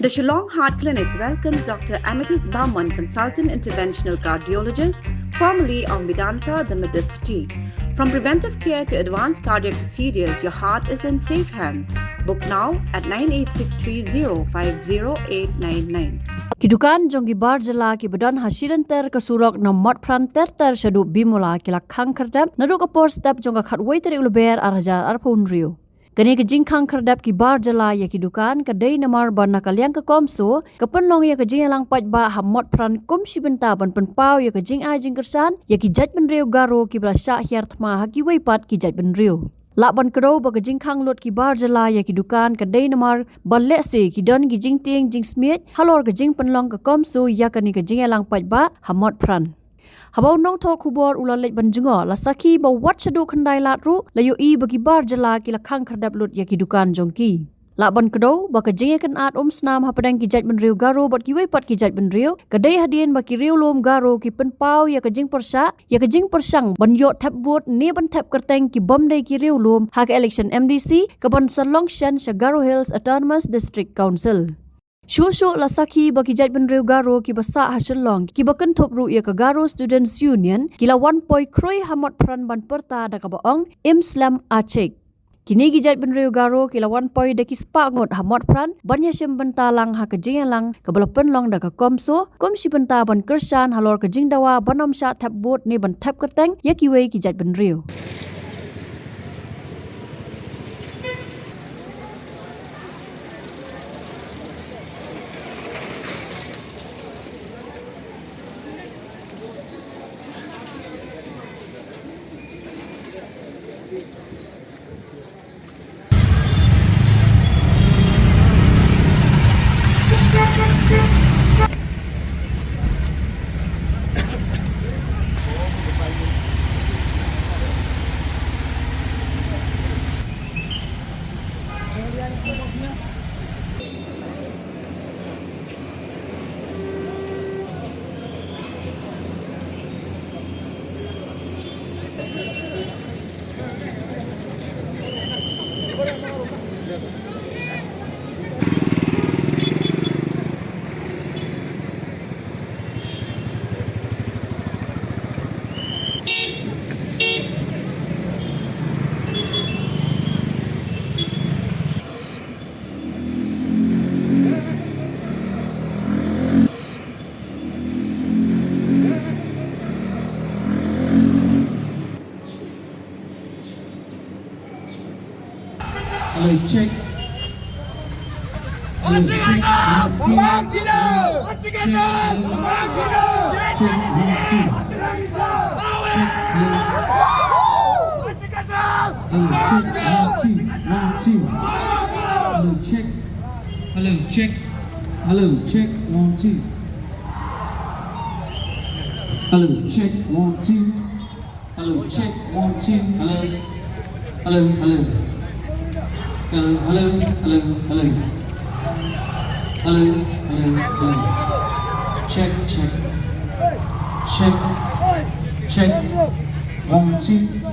The Shillong Heart Clinic welcomes Dr. Amethyst Bauman, consultant interventional cardiologist, formerly of Medanta, the Medicity. From preventive care to advanced cardiac procedures, your heart is in safe hands. Book now at 9863050899. Dukan jong gibar Jylla ki badan hasilan ter kasurok na Motphran ter shadu bimola kila Khang kerdap nadu kapor step jong ka khatway ter ulber arajar arpun rio. Kani ke Khang kerdap ki bar Jylla ya ki Dukan kadai namar ban nakaliang ke CoMSO kepenlong ya ke Jingïalang pajba ha Motphran kumsi benta ban penpau ya ke jing kersan ya ki jaj ben rio Garo ki bala syahyar thma ha ki weipat ki jaj ben rio. Lak ban Garo ba ke Khang lot ki bar Jylla ya ki Dukan kadai namar ban lek se ki don ki tieng smiet halor ke penlong ke CoMSO ya kani ke Jingïalang pajba ha Motphran. Habau nong thok kubor ulalek banjungo la saki ba wat shadu khandai latru la yo I bagi bar Jylla ki la Khang kerdap lut ya ki Dukan jongki. La ban Garo ba ka kan at snam ha padang ki jaj ben riu Garo bat ki weipat ki jaj ben riu kadai hadien ba ki riu lom Garo ki penpau ya ka persang ban yo thap vote ne ban thap kerteng ki bom dai ki riu lom ha ka election MDC ka ban Shillong Shan Garo Hills Autonomous District Council. Shushu la saki bagi jaj ben riu Garo ki basa ha Shillong ki bakan thop ru ya ka Garo Students Union ki la 1 poi kroi ha Motphran ban perta da ka baong Islam Aceh. Kini ki jaj ben riu Garo ki la 1 poi da ki Spah Ngut ha Motphran ban ya shem bentalang ha ka Jingïalang ka bala penlong da ka CoMSO komsi benta ban kersan halor ka jingdawa banom sha thap vote ne ban thap kerteng ya ki wei ki jaj ben riu. Hello, check. Hello, check. Hello, check. 1 2. Hello, check. 1 2. Hello, check. 1 2. Hello. Hello, hello. Hello, hello, hello, hello. Hello, hello, hello. Check, check. Check. Check. 1 2.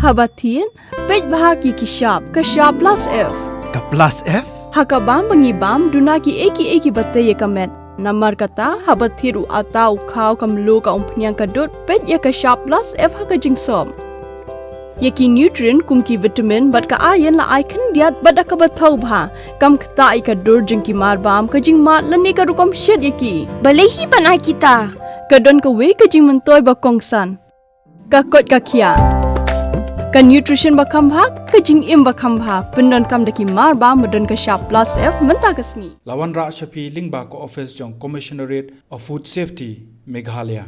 Habatien pej bahagi ki sharp plus F. Ka plus F? Haka bam bangi bam dunaki eki batay kamet. Namar kata habat thiru atau kau kamlu ka umpnyang kadut pej ya ka sharp plus F haka jingsom. Yaki nutrient kumki vitamin bat ka iron la icon diat bat ka bathau bha kam kta I ka dur jingki mar bam ka jing mat lani ka rukom shed yaki. Balehi banai kita. Kadon ka we ka jing mentoy ba kongsan. Ka kot ka kia. Ka nutrition ba khambha ka jing im ba khambha pendon kam daki mar ba madon ka sharp plus F menta ka sngi. Lawan Ra Shafi Lingba ko office jong Commissionerate of Food Safety Meghalaya.